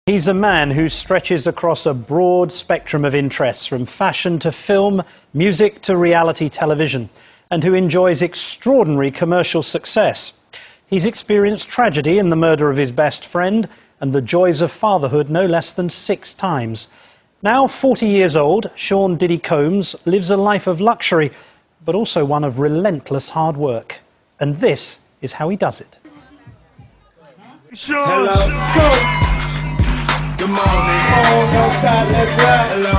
He's a man who stretches across a broad spectrum of interests, from fashion to film, music to reality television, and who enjoys extraordinary commercial success. He's experienced tragedy in the murder of his best friend and the joys of fatherhood no less than 6 times. Now 40 years old, Sean "Diddy" Combs lives a life of luxury, but also one of relentless hard work. And this is how he does it. Hello. Good morning. Oh, no time, let's ride. Hello.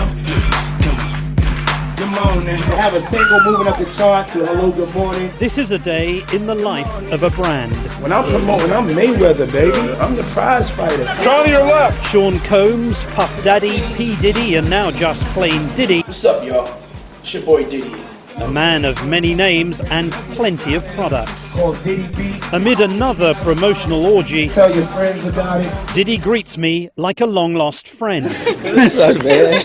Good morning. We have a single moving up the charts with Hello, Good Morning. This is a day in the life of a brand. When I'm promoting, I'm Mayweather, baby. I'm the prize fighter. Strong to your left. Sean Combs, Puff Daddy, P. Diddy, and now just plain Diddy. What's up, y'all? It's your boy Diddy. A man of many names and plenty of products. Called Diddy B. Amid another promotional orgy, Tell your friends about it. Diddy greets me like a long-lost friend. What's up, man?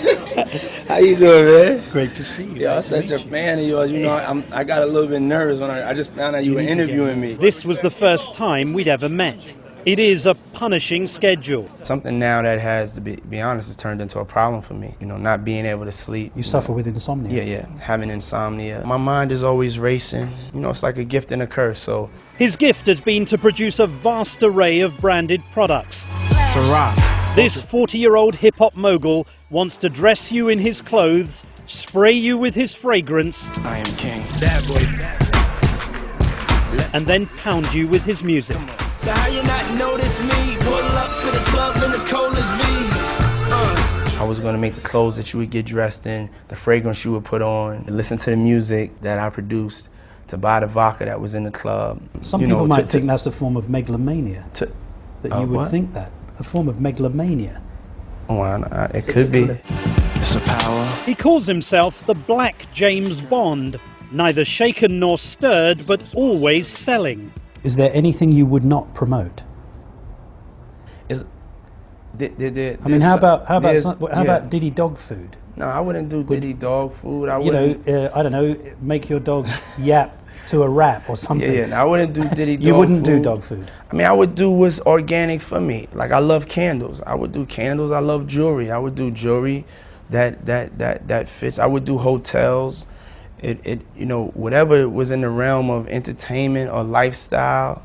How you doing, man? Great to see you. Yeah, I'm such a fan of yours. You know, I got a little bit nervous when I just found out you were interviewing me. This was the first time we'd ever met. It is a punishing schedule. Something now that has, to be honest, has turned into a problem for me. You know, not being able to sleep. You suffer with insomnia? Yeah, having insomnia. My mind is always racing. You know, it's like a gift and a curse, so. His gift has been to produce a vast array of branded products. Ciroc. This 40-year-old hip-hop mogul wants to dress you in his clothes, spray you with his fragrance, I am king. Bad boy. and then pound you with his music. So how you not notice me? Pull up to the club in the coldest V. I was going to make the clothes that you would get dressed in, the fragrance you would put on, listen to the music that I produced, to buy the vodka that was in the club. Some people might think that's a form of megalomania. That you would think that. A form of megalomania. Oh, it could be. It's a power. He calls himself the Black James Bond, neither shaken nor stirred, but always selling. Is there anything you would not promote? I mean, how about Diddy dog food? No, I wouldn't do Diddy dog food. I don't know, make your dog yap to a rap or something. Yeah, I wouldn't do Diddy dog food. You wouldn't do dog food? I mean, I would do what's organic for me. Like, I love candles. I would do candles. I love jewelry. I would do jewelry that fits. I would do hotels. You know, whatever was in the realm of entertainment or lifestyle,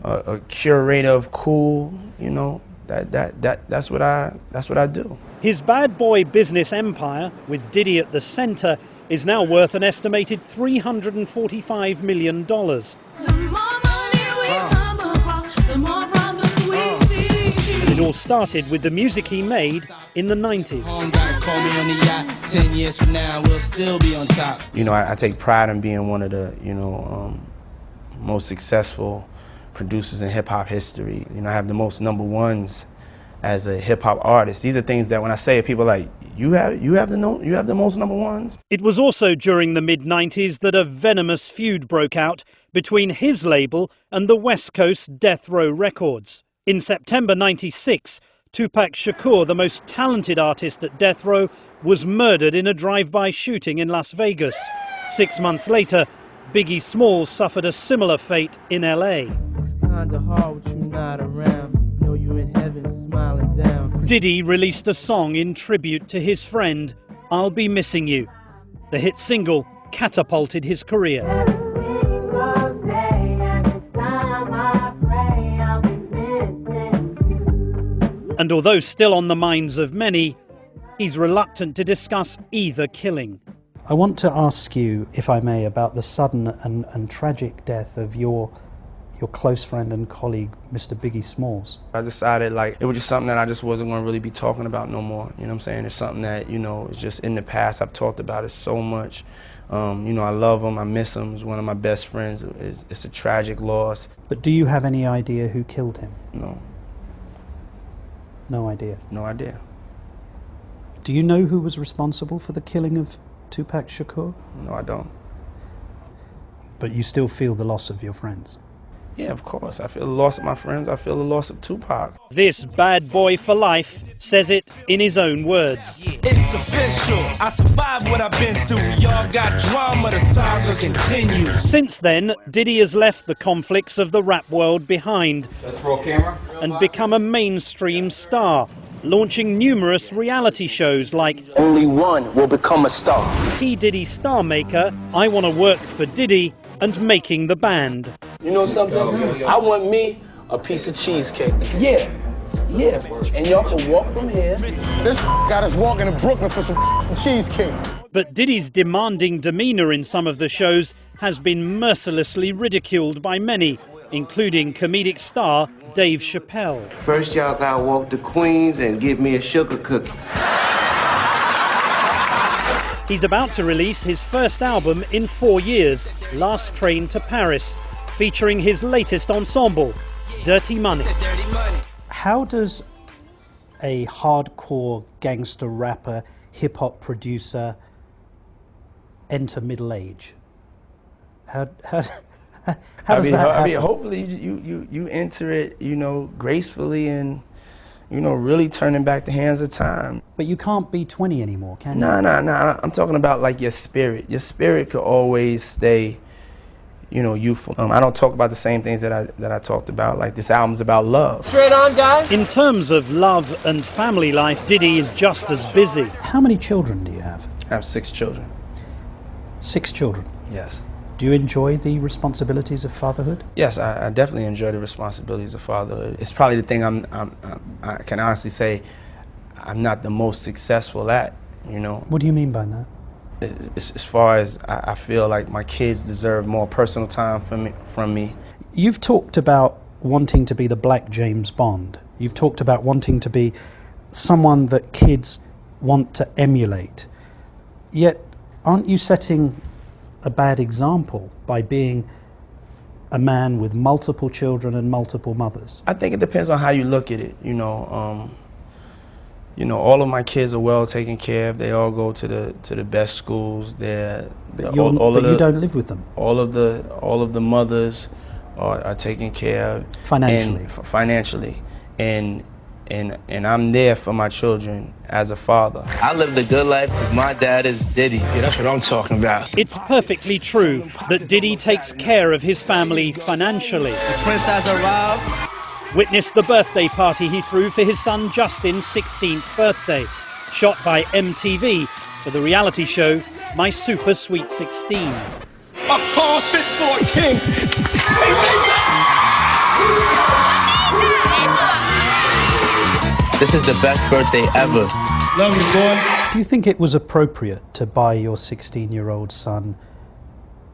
a curator of cool, you know, that's what I do. His bad boy business empire, with Diddy at the center, is now worth an estimated $345 million. It all started with the music he made in the 90s. 10 years from now, we'll still be on top. You know, I take pride in being one of the, most successful producers in hip-hop history. You know, I have the most #1s as a hip-hop artist. These are things that when I say it, people are like, you have the most #1s? It was also during the mid-90s that a venomous feud broke out between his label and the West Coast Death Row Records. In September '96, Tupac Shakur, the most talented artist at Death Row, was murdered in a drive-by shooting in Las Vegas. 6 months later, Biggie Smalls suffered a similar fate in LA. Kinda hard with you not around. Know you in heaven smiling down. Diddy released a song in tribute to his friend, I'll Be Missing You. The hit single catapulted his career. And although still on the minds of many, he's reluctant to discuss either killing. I want to ask you, if I may, about the sudden and tragic death of your close friend and colleague, Mr. Biggie Smalls. I decided, like, it was just something that I just wasn't going to really be talking about no more. You know what I'm saying? It's something that, you know, is just in the past. I've talked about it so much. You know, I love him. I miss him. He's one of my best friends. It's a tragic loss. But do you have any idea who killed him? No. No idea? No idea. Do you know who was responsible for the killing of Tupac Shakur? No, I don't. But you still feel the loss of your friends? Yeah, of course. I feel the loss of my friends. I feel the loss of Tupac. This bad boy for life says it in his own words. It's official. I survived what I've been through. Y'all got drama. The saga continues. Since then, Diddy has left the conflicts of the rap world behind Let's roll camera. and become a mainstream star, launching numerous reality shows like Only one will become a star. P. Diddy Star Maker, I Want to Work for Diddy, and Making the Band. You know something? I want me a piece of cheesecake. Yeah. And y'all can walk from here. This got us walking to Brooklyn for some cheesecake. But Diddy's demanding demeanor in some of the shows has been mercilessly ridiculed by many, including comedic star Dave Chappelle. First, y'all gotta walk to Queens and give me a sugar cookie. He's about to release his first album in 4 years, Last Train to Paris, featuring his latest ensemble, Dirty Money. How does a hardcore gangster rapper, hip-hop producer enter middle age? How does that happen? I mean, hopefully you enter it, you know, gracefully and, you know, really turning back the hands of time. But you can't be 20 anymore, can you? No. I'm talking about like your spirit. Your spirit could always stay, you know, youthful. I don't talk about the same things that I talked about. Like, this album's about love. Straight on, guys. In terms of love and family life, Diddy is just as busy. How many children do you have? I have 6 children. 6 children? Yes. Do you enjoy the responsibilities of fatherhood? Yes, I definitely enjoy the responsibilities of fatherhood. It's probably the thing I can honestly say I'm not the most successful at, you know. What do you mean by that? As far as I feel like my kids deserve more personal time from me. You've talked about wanting to be the Black James Bond. You've talked about wanting to be someone that kids want to emulate. Yet, aren't you setting a bad example by being a man with multiple children and multiple mothers? I think it depends on how you look at it, you know. All of my kids are well taken care of. They all go to the best schools. But you don't live with them. All of the mothers are taken care of financially, and I'm there for my children as a father. I live the good life because my dad is Diddy. Yeah, that's what I'm talking about. It's perfectly true that Diddy takes care of his family financially. The prince has arrived. Witness the birthday party he threw for his son Justin's 16th birthday, shot by MTV for the reality show My Super Sweet 16. A car fit for a king. This is the best birthday ever. Love you, boy. Do you think it was appropriate to buy your 16-year-old son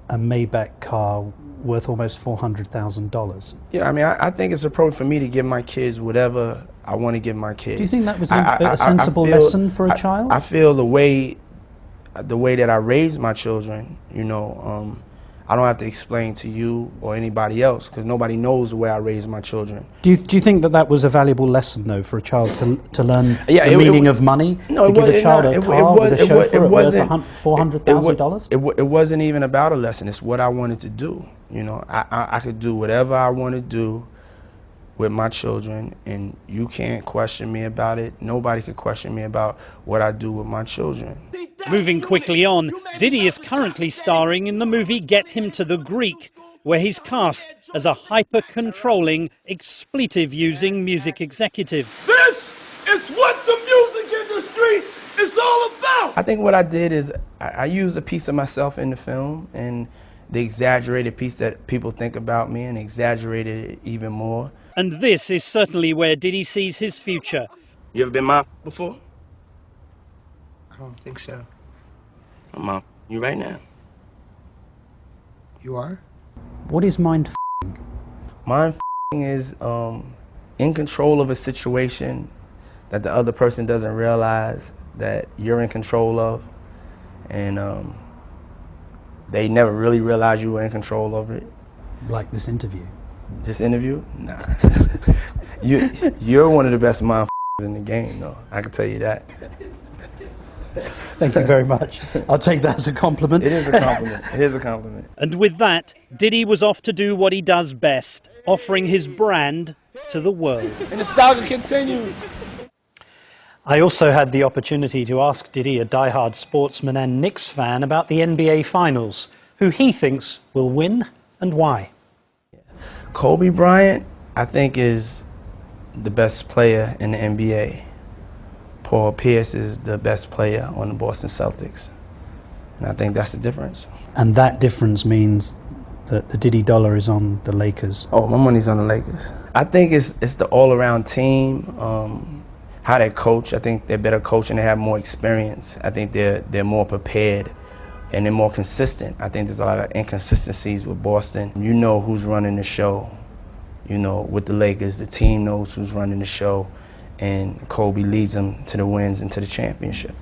a Maybach car worth almost $400,000? Yeah, I mean, I think it's appropriate for me to give my kids whatever I want to give my kids. Do you think that was a sensible lesson for a child? I feel the way that I raised my children, you know, I don't have to explain to you or anybody else because nobody knows the way I raised my children. Do you think that was a valuable lesson, though, for a child to learn the it meaning of money? No, to give a child a car with a chauffeur worth $400,000? It wasn't even about a lesson. It's what I wanted to do. You know, I could do whatever I want to do with my children, and you can't question me about it. Nobody could question me about what I do with my children. Moving quickly on, Diddy is currently starring in the movie Get Him to the Greek, where he's cast as a hyper-controlling, expletive-using music executive. This is what the music industry is all about. I think what I did is I used a piece of myself in the film, and the exaggerated piece that people think about me and exaggerated it even more. And this is certainly where Diddy sees his future. You ever been mom before? I don't think so. I'm mom. You right now. You are? What is mind Mind is in control of a situation that the other person doesn't realize that you're in control of, and they never really realize you were in control of it. like this interview? This interview? Nah. You're one of the best mind in the game, though. I can tell you that. Thank you very much. I'll take that as a compliment. It is a compliment. It is a compliment. And with that, Diddy was off to do what he does best, offering his brand to the world. And the saga continues. I also had the opportunity to ask Diddy, a diehard sportsman and Knicks fan, about the NBA Finals, who he thinks will win and why. Kobe Bryant, I think, is the best player in the NBA. Paul Pierce is the best player on the Boston Celtics. And I think that's the difference. And that difference means that the Diddy dollar is on the Lakers. Oh, my money's on the Lakers. I think it's the all-around team, how they coach. I think they're better coached and they have more experience. I think they're more prepared and they're more consistent. I think there's a lot of inconsistencies with Boston. You know who's running the show. You know, with the Lakers, the team knows who's running the show, and Kobe leads them to the wins and to the championship.